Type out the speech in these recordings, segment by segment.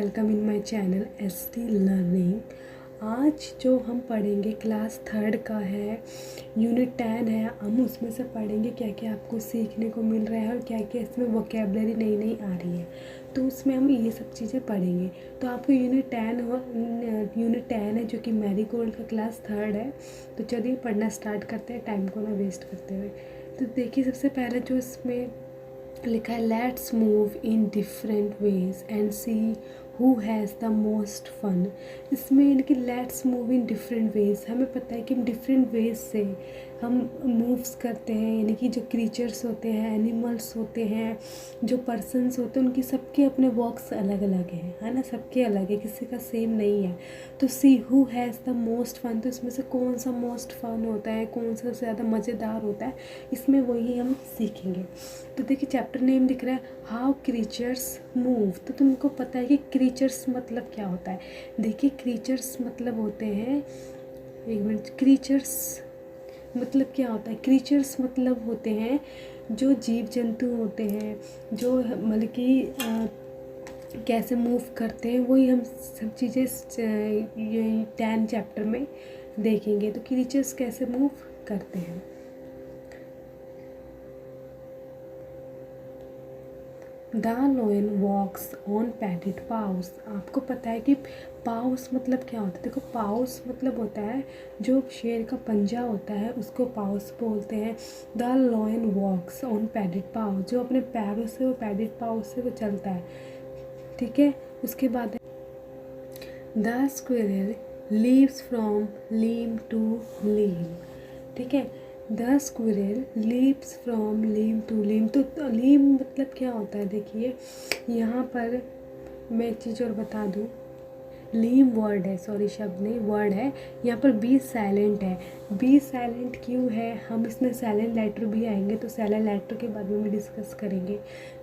Welcome in my channel ST learning. आज जो हम पढ़ेंगे क्लास थर्ड का है, यूनिट 10 है। हम उसमें से पढ़ेंगे क्या क्या आपको सीखने को मिल रहा है और क्या क्या इसमें वोकेबलरी नई नई आ रही है, तो उसमें हम ये सब चीज़ें पढ़ेंगे। तो आपको यूनिट 10 है जो कि मैरी गोल्ड का क्लास थर्ड है। तो चलिए पढ़ना स्टार्ट करते हैं टाइम को ना वेस्ट करते हुए। तो देखिए सबसे पहले जो इसमें लिखा है, let's move in different ways and see who has the most fun. इसमें इनकी let's move in different ways, हमें पता है कि हम डिफरेंट वेज से हम मूव्स करते हैं, यानी कि जो क्रीचर्स होते हैं, एनिमल्स होते हैं, जो पर्सन्स होते हैं, उनकी सबके अपने वॉक्स अलग अलग हैं, है ना, सबके अलग है, किसी का सेम नहीं है। तो see who has the most fun, तो इसमें से कौन सा मोस्ट फन होता है, कौन सा ज़्यादा मज़ेदार होता है, इसमें वही हम सीखेंगे। तो देखिए चैप्टर नेम दिख रहा है हाउ क्रीचर्स मूव। तो तुमको पता है कि क्रीचर्स मतलब क्या होता है। देखिए क्रीचर्स मतलब होते हैं, एक मिनट, क्रीचर्स मतलब क्या होता है। क्रीचर्स मतलब होते हैं जो जीव जंतु होते हैं, जो मतलब कि कैसे मूव करते हैं, वही हम सब चीज़ें ये 10 चैप्टर में देखेंगे। तो क्रीचर्स कैसे मूव करते हैं। The lion walks on padded paws. आपको पता है कि पाउस मतलब क्या होता है। देखो पाउस मतलब होता है जो शेर का पंजा होता है, उसको पाउस बोलते हैं। The lion walks on padded paws, जो अपने पैरों से, वो पैडेड पाउस से वो चलता है, ठीक है। उसके बाद द स्क्विरल लीव्स फ्रॉम लीम टू लीम, ठीक है। द स्क्विरल लीप्स फ्रॉम लीम टू लीम। तो लीम मतलब क्या होता है, देखिए यहाँ पर मैं एक चीज़ और बता दूँ। लीम वर्ड है, सॉरी शब्द नहीं वर्ड है। यहाँ पर बी साइलेंट है। बी साइलेंट क्यों है, हम इसमें साइलेंट लेटर भी आएंगे, तो साइलेंट लेटर के बारे में भी डिस्कस करेंगे,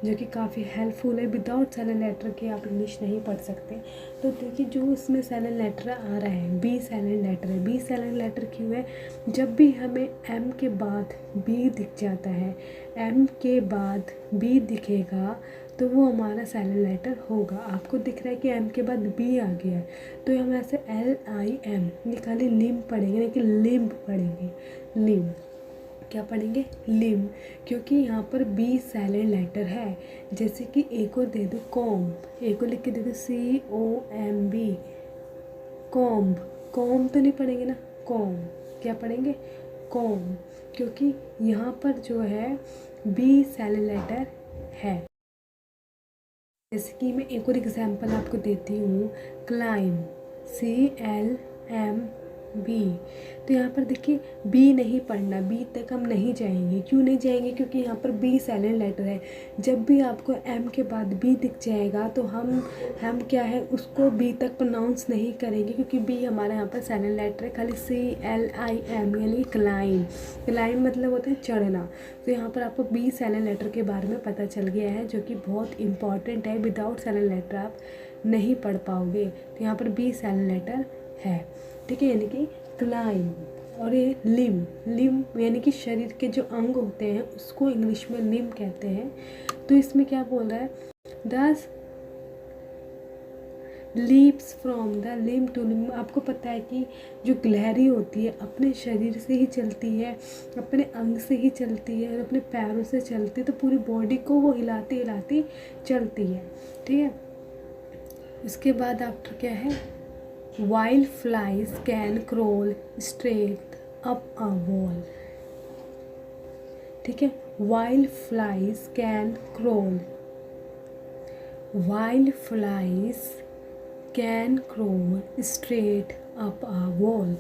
जो कि काफ़ी हेल्पफुल है। विदाउट साइलेंट लेटर के आप इंग्लिश नहीं पढ़ सकते। तो देखिए जो इसमें साइलेंट लेटर आ रहा है, बी साइलेंट लेटर है। बी साइलेंट लेटर क्यों है, जब भी हमें एम के बाद बी दिख जाता है, एम के बाद बी दिखेगा तो वो हमारा साइलेंट लेटर होगा। आपको दिख रहा है कि एम के बाद बी आ गया है, तो हम ऐसे LIM निकाली लिम पढ़ेंगे, लेकिन लिम्ब पढ़ेंगे। लिम क्या पढ़ेंगे, लिम, क्योंकि यहाँ पर बी साइलेंट लेटर है। जैसे कि ए को दे दो कॉम्ब, ए को लिख के दे दो COMB, कॉम्ब। कॉम्ब तो नहीं पढ़ेंगे ना, कॉम्ब क्या पढ़ेंगे, कॉम्ब, क्योंकि यहाँ पर जो है बी साइलेंट लेटर है। जैसे कि मैं एक और एग्जांपल आपको देती हूँ, क्लाइम, CLMB। तो यहाँ पर देखिए बी नहीं पढ़ना, बी तक हम नहीं जाएंगे। क्यों नहीं जाएंगे, क्योंकि यहाँ पर बी साइलेंट लेटर है। जब भी आपको एम के बाद बी दिख जाएगा तो हम क्या है उसको बी तक प्रोनाउंस नहीं करेंगे, क्योंकि बी हमारे यहाँ पर साइलेंट लेटर है। खाली CLIM यानी क्लाइम। क्लाइम मतलब होता है चढ़ना। तो यहाँ पर आपको बी साइलेंट लेटर के बारे में पता चल गया है, जो कि बहुत इंपॉर्टेंट है। विदाउट साइलेंट लेटर आप नहीं पढ़ पाओगे। तो यहाँ पर बी साइलेंट लेटर है, ठीक है, यानी कि क्लाइम। और ये लिम, लिम यानी कि शरीर के जो अंग होते हैं उसको इंग्लिश में लिम कहते हैं। तो इसमें क्या बोल रहा है, the leaps from the limb to limb. आपको पता है कि जो गिलहरी होती है अपने शरीर से ही चलती है, अपने अंग से ही चलती है और अपने पैरों से चलती है, तो पूरी बॉडी को वो हिलाती हिलाती चलती है, ठीक है। उसके बाद आफ्टर क्या है, wild flies can crawl straight up a wall, ठीक है। Wild flies can crawl, wild flies can crawl straight up a wall.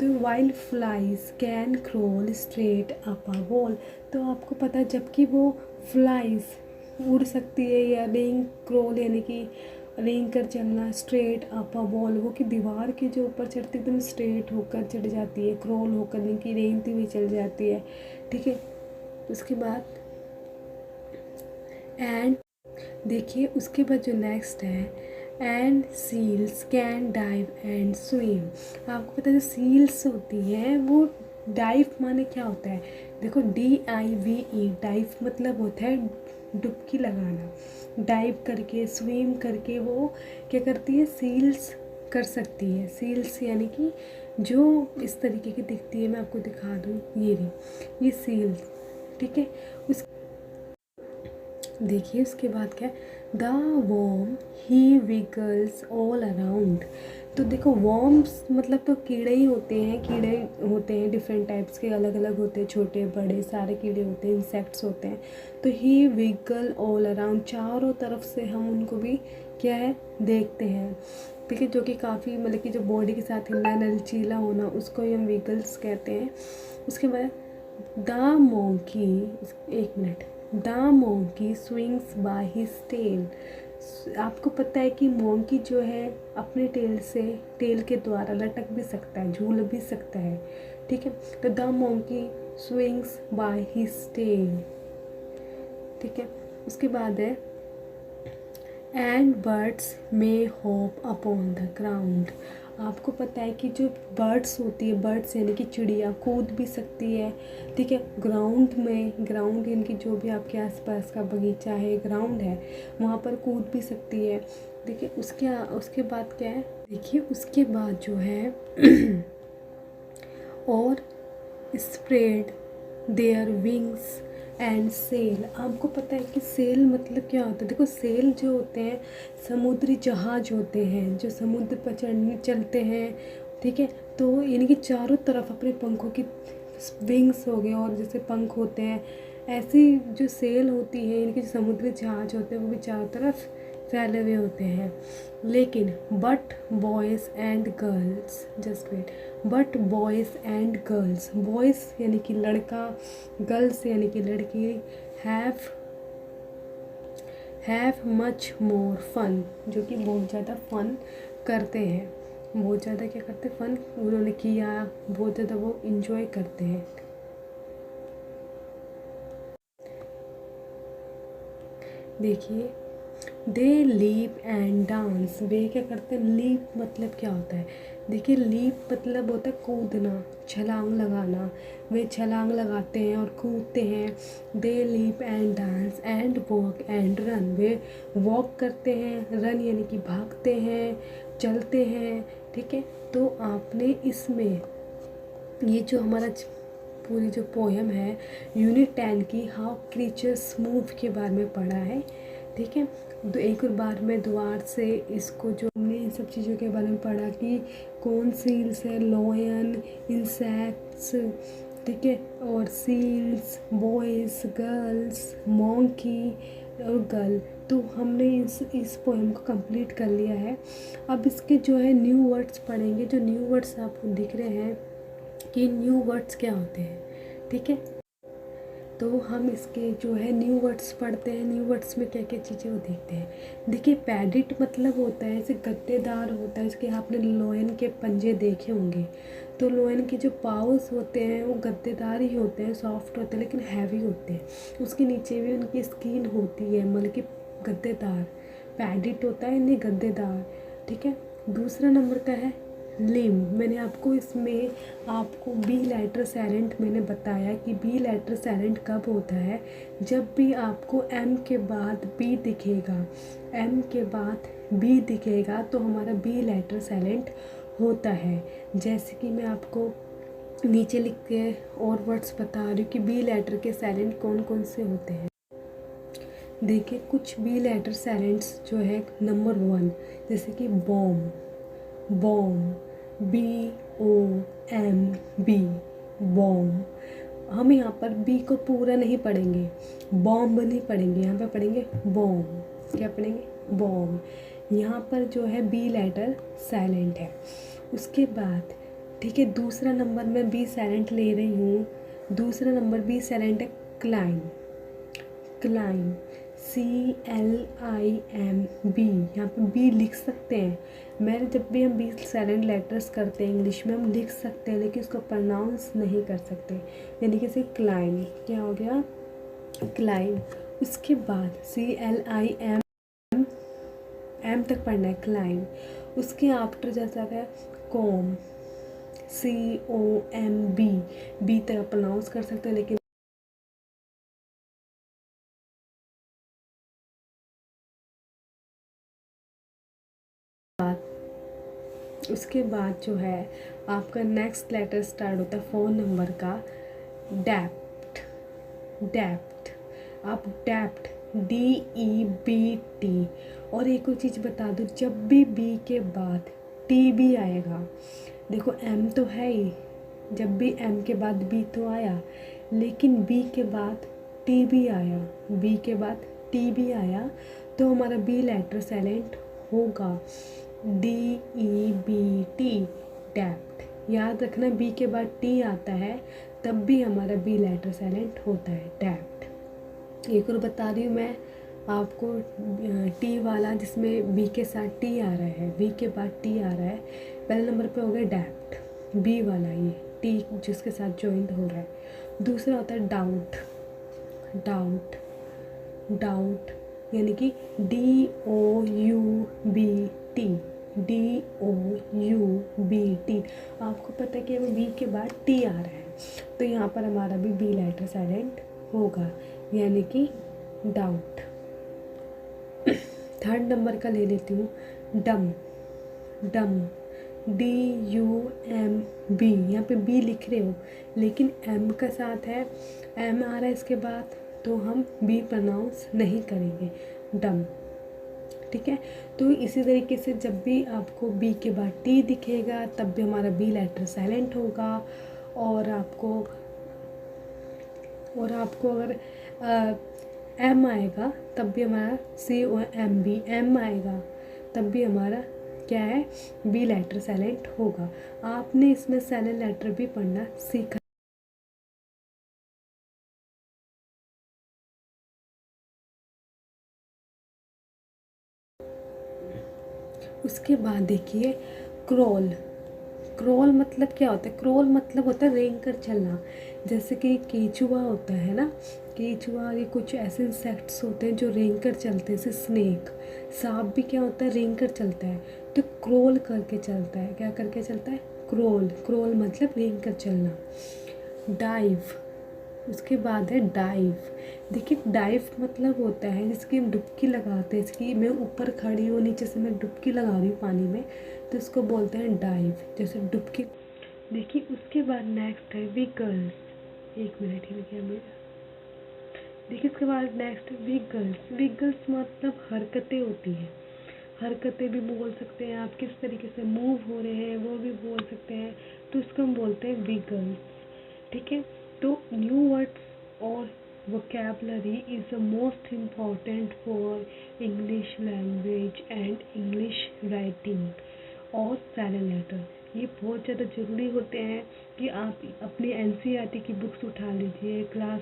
तो wild flies can crawl straight up a wall. तो आपको पता है जबकि वो फ्लाइज उड़ सकती है, या रेंग क्रोल यानी कि रेंग कर चलना, स्ट्रेट अप अ वॉल वो कि दीवार के जो ऊपर चढ़ती एकदम स्ट्रेट होकर चढ़ जाती है, क्रोल होकर नहीं कि रेंगती हुई चल जाती है, ठीक है। उसके बाद एंड देखिए उसके बाद जो नेक्स्ट है, and seals can dive and swim. आपको पता है जो सील्स होती हैं वो डाइव माने क्या होता है, देखो DIVE, डाइव मतलब होता है डुबकी लगाना, डाइव करके, स्विम करके वो क्या करती है, सील्स कर सकती है। सील्स यानी कि जो इस तरीके की दिखती है, मैं आपको दिखा दूँ, ये रही, ये सील्स, ठीक है। उस देखिए उसके बाद क्या है, the worm he wiggles all around. तो देखो वॉर्म्स मतलब तो कीड़े ही होते हैं, कीड़े होते हैं डिफरेंट टाइप्स के, अलग अलग होते हैं, छोटे बड़े सारे कीड़े होते हैं, इंसेक्ट्स होते हैं। तो ही विगल ऑल अराउंड, चारों तरफ से हम उनको भी क्या है, देखते हैं, ठीक है। जो कि काफ़ी मतलब कि जो बॉडी के साथ हिलना, लचीला होना, उसको ही हम विगल्स कहते हैं। उसके बाद द मोंकी, एक minute, the monkey swings by his tail. आपको पता है कि मोंकी जो है अपने टेल के द्वारा लटक भी सकता है, झूल भी सकता है, ठीक है। तो the monkey swings by his tail, ठीक है। उसके बाद है and birds may hop upon the ground. आपको पता है कि जो बर्ड्स होती है, बर्ड्स यानी कि चिड़िया कूद भी सकती है, ठीक है, ग्राउंड में। ग्राउंड यानी कि जो भी आपके आसपास का बगीचा है, ग्राउंड है, वहाँ पर कूद भी सकती है। देखिए उसके बाद क्या है, देखिए उसके बाद जो है और spread their wings and sail. आपको पता है कि सेल मतलब क्या होता है, देखो सेल जो होते हैं समुद्री जहाज होते हैं, जो समुद्र पर चलते हैं, ठीक है। तो यानी कि चारों तरफ अपने पंखों की विंग्स हो गए और जैसे पंख होते हैं, ऐसी जो सेल होती है, यानी कि जो समुद्री जहाज होते हैं, वो भी चारों तरफ फैले हुए होते हैं। लेकिन but boys and girls, just wait, but boys and girls, boys यानी कि लड़का, गर्ल्स यानी कि लड़की, हैव मच मोर फन, जो कि बहुत ज़्यादा फन करते हैं, बहुत ज़्यादा क्या करते हैं, फन उन्होंने किया, बहुत ज़्यादा वो इंजॉय करते हैं। देखिए दे लीप एंड डांस, वे क्या करते हैं, लीप मतलब क्या होता है, देखिए लीप मतलब होता है कूदना, छलांग लगाना, वे छलांग लगाते हैं और कूदते हैं। They leap and dance and walk and run, वे वॉक करते हैं, रन यानी कि भागते हैं, चलते हैं, ठीक है। तो आपने इसमें ये जो हमारा पूरी जो पोएम है यूनिट 10 की हाउ क्रीचर्स मूव के बारे में पढ़ा है, ठीक है। तो एक और बार मैं दोबारा से इसको, जो हमने इन सब चीज़ों के बारे में पढ़ा कि कौन सील्स है, लॉयन, इंसेक्ट्स, ठीक है, और सील्स, बॉयज़, गर्ल्स, मोंकी और गर्ल, तो हमने इस पोएम को कंप्लीट कर लिया है। अब इसके जो है न्यू वर्ड्स पढ़ेंगे, जो न्यू वर्ड्स आपको दिख रहे हैं कि न्यू वर्ड्स क्या होते हैं, ठीक है। तो हम इसके जो है न्यू वर्ड्स पढ़ते हैं, न्यू वर्ड्स में क्या क्या चीज़ें वो देखते हैं। देखिए पैडिट मतलब होता है ऐसे गद्देदार होता है, इसके आपने लोयन के पंजे देखे होंगे, तो लोयन के जो पाउस होते हैं वो गद्देदार ही होते हैं, सॉफ्ट होते हैं लेकिन हैवी होते हैं, उसके नीचे भी उनकी स्किन होती है मतलब कि गद्देदार। पैडिट होता है नहीं गद्देदार, ठीक है। दूसरा नंबर का है लिम। मैंने आपको इसमें आपको बी लेटर साइलेंट मैंने बताया कि बी लेटर साइलेंट कब होता है, जब भी आपको एम के बाद बी दिखेगा, एम के बाद बी दिखेगा तो हमारा बी लेटर साइलेंट होता है। जैसे कि मैं आपको नीचे लिख के और वर्ड्स बता रही हूँ कि बी लेटर के साइलेंट कौन कौन से होते हैं। देखिए कुछ बी लेटर साइलेंट्स जो है, नंबर 1 जैसे कि बॉम्ब, बॉम्ब, BOMB, बॉम्ब। हम यहाँ पर बी को पूरा नहीं पढ़ेंगे, बॉम्ब नहीं पढ़ेंगे, यहाँ पर पढ़ेंगे बॉम्ब। क्या पढ़ेंगे, बॉम्ब। यहाँ पर जो है बी लेटर साइलेंट है। उसके बाद ठीक है, दूसरा नंबर मैं बी साइलेंट ले रही हूँ, दूसरा नंबर बी साइलेंट है क्लाइम, क्लाइम, CLIMB, यहाँ पे बी लिख सकते हैं। मैंने जब भी हम बी साइलेंट लेटर्स करते हैं इंग्लिश में हम लिख सकते हैं लेकिन उसको प्रोनाउंस नहीं कर सकते, यानी कि क्लाइम, क्या हो गया, क्लाइम। उसके बाद CLIM, एम तक पढ़ना है, क्लाइम। उसके आफ्टर जैसा है कॉम, COMB, बी तक प्रोनाउंस कर सकते हैं लेकिन उसके बाद जो है आपका नेक्स्ट लेटर स्टार्ट होता है फ़ोन नंबर का डेप्ट। डेप्ट, आप डेप्ट DEBT। और एक और चीज़ बता दूँ, जब भी बी के बाद टी भी आएगा, देखो एम तो है ही, जब भी एम के बाद बी तो आया, लेकिन बी के बाद टी भी आया, बी के बाद टी भी आया, तो हमारा बी लेटर साइलेंट होगा। DEBT, डेप्ट। याद रखना, बी के बाद टी आता है तब भी हमारा बी लेटर साइलेंट होता है, डेप्ट। एक और बता रही हूँ मैं आपको, टी वाला जिसमें बी के साथ टी आ रहा है, बी के बाद टी आ रहा है, पहले नंबर पे हो गया डेप्ट, बी वाला ये टी जिसके साथ ज्वाइन हो रहा है। दूसरा होता है डाउट। डाउट, डाउट यानी कि DOUBT, DOUBT। आपको पता है कि हमें बी के बाद टी आ रहा है, तो यहाँ पर हमारा भी बी लेटर साइलेंट होगा, यानी कि डाउट। थर्ड नंबर का ले लेती हूँ, डम। डम, DUMB। यहाँ पे बी लिख रहे हो लेकिन एम का साथ है, एम आ रहा है इसके बाद, तो हम बी प्रोनाउंस नहीं करेंगे, डम। ठीक है, तो इसी तरीके से जब भी आपको बी के बाद टी दिखेगा तब भी हमारा बी लेटर साइलेंट होगा। और आपको अगर एम आएगा तब भी हमारा COMB, एम आएगा तब भी हमारा क्या है, बी लेटर साइलेंट होगा। आपने इसमें साइलेंट लेटर भी पढ़ना सीखा। उसके बाद देखिए क्रोल। क्रोल मतलब क्या होता है, क्रोल मतलब होता है रेंग कर चलना। जैसे कि केचुआ होता है ना, केचुआ, ये कुछ ऐसे इंसेक्ट्स होते हैं जो रेंग कर चलते हैं, जैसे स्नेक। सांप भी क्या होता है, रेंग कर चलता है, तो क्रोल करके चलता है। क्या करके चलता है, क्रोल। क्रोल मतलब रेंग कर चलना। डाइव, उसके बाद है डाइव। देखिए डाइव मतलब होता है जिसकी हम डुबकी लगाते हैं, इसकी मैं ऊपर खड़ी हूँ, नीचे से मैं डुबकी लगा रही हूँ पानी में, तो इसको बोलते हैं डाइव, जैसे डुबकी। देखिए उसके बाद नेक्स्ट है विगल्स। एक मिनट ही लगे मेरा। देखिए उसके बाद नेक्स्ट है विगल्स। विगल्स मतलब हरकतें होती हैं, हरकतें भी बोल सकते हैं आप, किस तरीके से मूव हो रहे हैं वो भी बोल सकते हैं, तो इसको हम बोलते हैं विगल्स। ठीक है, तो न्यू वर्ड्स और vocabulary is the most important for English language and English writing और साइलेंट लेटर। ये बहुत ज़्यादा ज़रूरी होते हैं कि आप अपनी NCERT की बुक्स उठा लीजिए। क्लास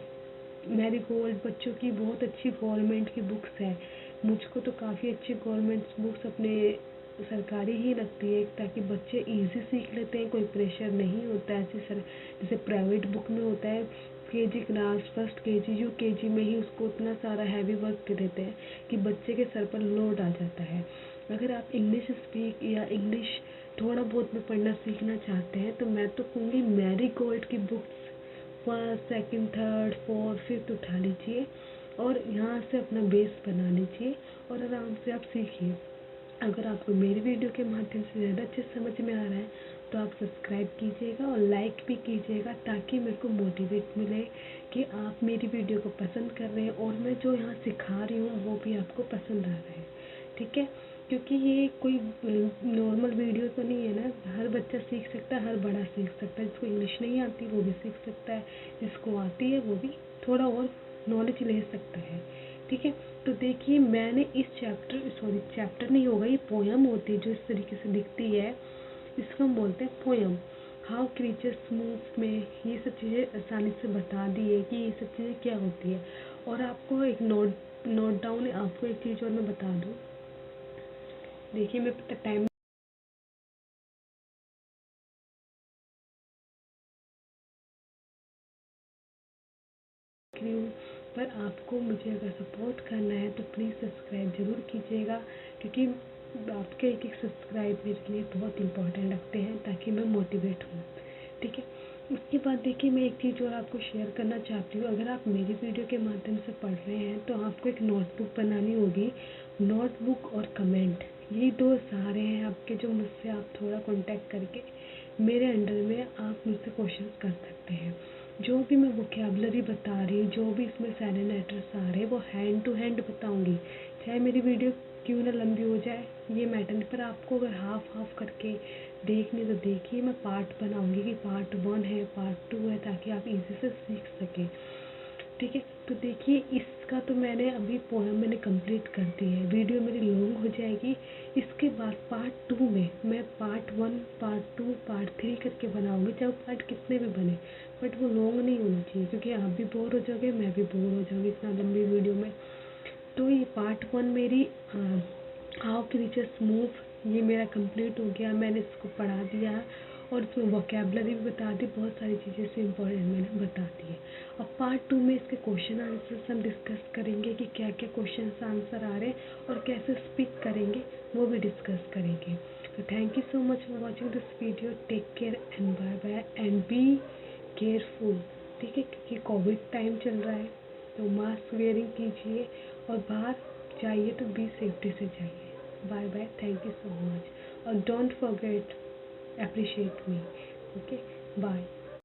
मैरी गोल्ड बच्चों की बहुत अच्छी गवर्नमेंट की बुक्स है, मुझको तो काफ़ी अच्छी गवर्नमेंट बुक्स अपने सरकारी ही लगती है, ताकि बच्चे इजी सीख लेते हैं, कोई प्रेशर नहीं होता है। जैसे प्राइवेट बुक में होता है KG class, first KG, UKG में ही उसको उतना सारा हैवी वर्क दे देते हैं कि बच्चे के सर पर लोड आ जाता है। अगर आप इंग्लिश स्पीक या इंग्लिश थोड़ा बहुत में पढ़ना सीखना चाहते हैं तो मैं तो कहूँगी मैरी गोल्ड की books first, second, third, fourth, fifth उठा लीजिए और यहाँ से अपना बेस बना लीजिए और आराम से आप सीखिए। अगर आपको मेरी वीडियो के माध्यम से ज़्यादा अच्छे समझ में आ रहा है तो आप सब्सक्राइब कीजिएगा और लाइक भी कीजिएगा, ताकि मेरे को मोटिवेट मिले कि आप मेरी वीडियो को पसंद कर रहे हैं और मैं जो यहाँ सिखा रही हूँ वो भी आपको पसंद आ रहा है। ठीक है, क्योंकि ये कोई नॉर्मल वीडियो तो नहीं है ना, हर बच्चा सीख सकता है, हर बड़ा सीख सकता है। जिसको इंग्लिश नहीं आती वो भी सीख सकता है, जिसको आती है वो भी थोड़ा और नॉलेज ले सकता है। ठीक है, तो देखिए मैंने इस चैप्टर नहीं होगा, ये पोयम होती है जो इस तरीके से दिखती है, इसको हम बोलते हैं पोयम। हाउ क्रीचर्स मूव में ये सब चीज़ें आसानी से बता दी है कि ये सब चीज़ें क्या होती है। और आपको एक नोट डाउन, आपको एक चीज़ और मैं बता दूँ। देखिए मैं टाइम रही हूँ, पर आपको मुझे अगर सपोर्ट करना है तो प्लीज़ सब्सक्राइब ज़रूर कीजिएगा, क्योंकि आपके एक एक सब्सक्राइब मेरे लिए बहुत इंपॉर्टेंट रखते हैं, ताकि मैं मोटिवेट हूँ। ठीक है, उसके बाद देखिए मैं एक चीज़ और आपको शेयर करना चाहती हूँ। अगर आप मेरी वीडियो के माध्यम से पढ़ रहे हैं तो आपको एक नोटबुक बनानी होगी। नोटबुक और कमेंट यही दो सहारे हैं आपके, जो मुझसे आप थोड़ा कांटेक्ट करके मेरे अंडर में आप मुझसे क्वेश्चन कर सकते हैं। जो भी मैं वोकैबुलरी बता रही हूँ, जो भी इसमें सारे लेटर्स आ रहे हैं, वो हैंड टू हैंड बताऊँगी। चाहे मेरी वीडियो क्यों ना लंबी हो जाए, ये मैटर नहीं, पर आपको अगर हाफ हाफ करके देखनी तो देखिए। मैं पार्ट बनाऊँगी कि पार्ट 1 है, पार्ट 2 है, ताकि आप इजी से सीख सकें। ठीक है, तो देखिए इसका तो मैंने अभी पोएम मैंने कंप्लीट कर दी है। वीडियो मेरी लॉन्ग हो जाएगी। इसके बाद पार्ट 2 में मैं पार्ट 1, पार्ट 2, पार्ट 3 करके बनाऊंगी, चाहे पार्ट कितने भी बने, बट वो लॉन्ग नहीं होना चाहिए, क्योंकि आप भी बोर हो जाओगे, मैं भी बोर हो जाऊँगी इतना लंबी वीडियो में। तो ये पार्ट 1 मेरी how to reach a smooth, ये मेरा कंप्लीट हो गया। मैंने इसको पढ़ा दिया और इसमें वोकैबुलरी भी बता दी, बहुत सारी चीज़ें से इम्पोर्टेंट मैंने बता दी है। अब पार्ट 2 में इसके क्वेश्चन आंसर्स हम डिस्कस करेंगे कि क्या क्या क्वेश्चन आंसर आ रहे हैं और कैसे स्पीक करेंगे, वो भी डिस्कस करेंगे। तो thank you so much for watching this video. Take care and bye bye and be careful. ठीक है, क्योंकि कोविड टाइम चल रहा है, तो मास्क वेयरिंग कीजिए और बाहर जाइए तो बी सेफ्टी से जाइए। Bye bye, thank you so much और don't forget appreciate me. Okay, bye.